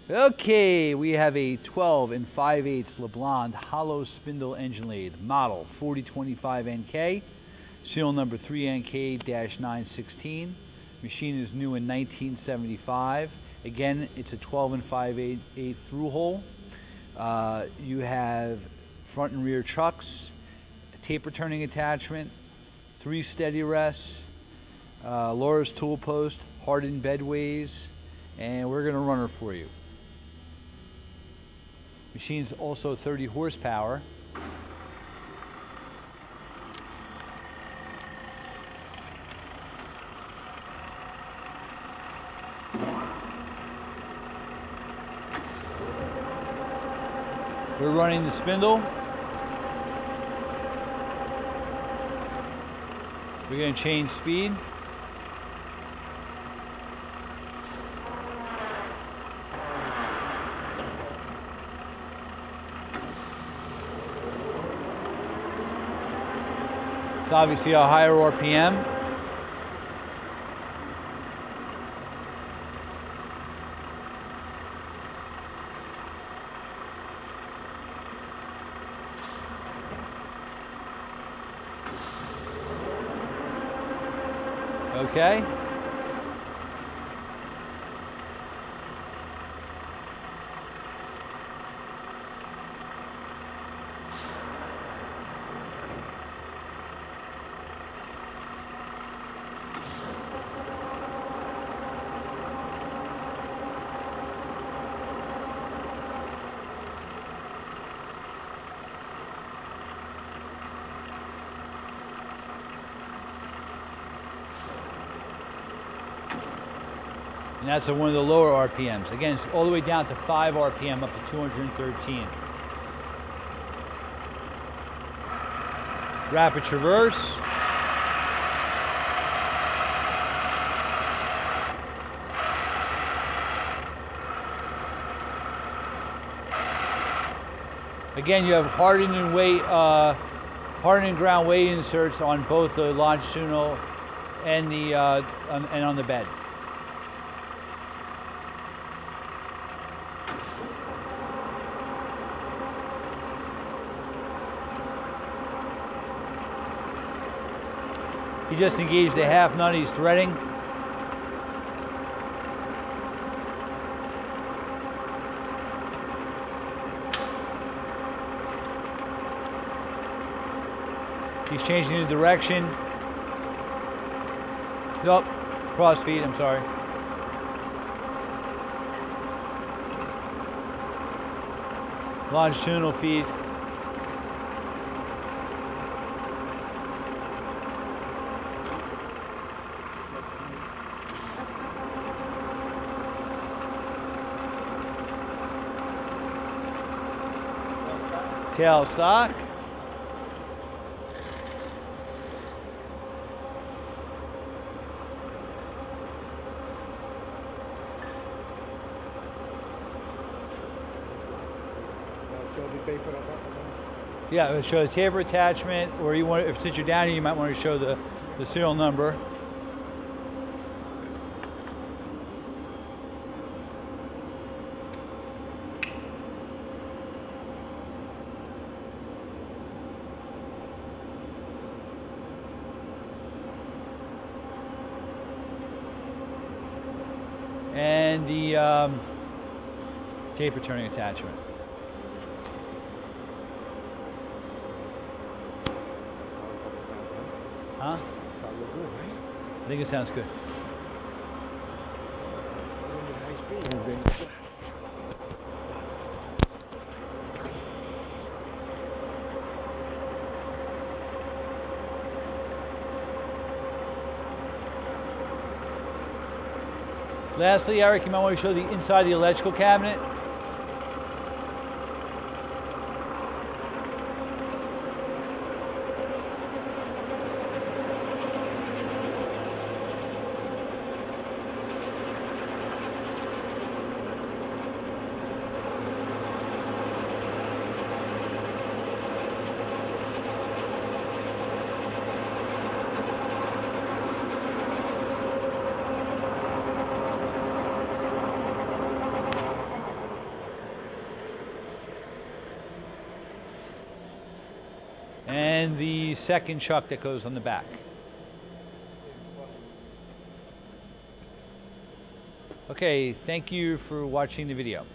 Okay, we have a 12 and 5/8 LeBlanc hollow spindle engine lathe, model 4025 NK, serial number 3NK-916. Machine is new in 1975. Again, it's a 12 and 5/8 through hole. You have front and rear chucks, a taper turning attachment, 3 steady rests, Laura's tool post, hardened bedways, and we're going to run her for you. Machine's also 30 horsepower. We're running the spindle. We're going to change speed. It's obviously a higher RPM. Okay. And that's at one of the lower RPMs. Again, it's all the way down to 5 RPM up to 213. Rapid traverse. Again, you have hardened and ground weight inserts on both the longitudinal and the and on the bed. He just engaged the half nut, he's threading. He's changing the direction. Nope, cross feed, I'm sorry. Longitudinal feed. Tail stock. Yeah, it'll show the taper attachment, or you want, if since you're down here, you might want to show the serial number. And the taper turning attachment. Huh? Sound good, right? I think it sounds good. Lastly, Eric, you might want to show the inside of the electrical cabinet. and the second chuck that goes on the back. Okay, thank you for watching the video.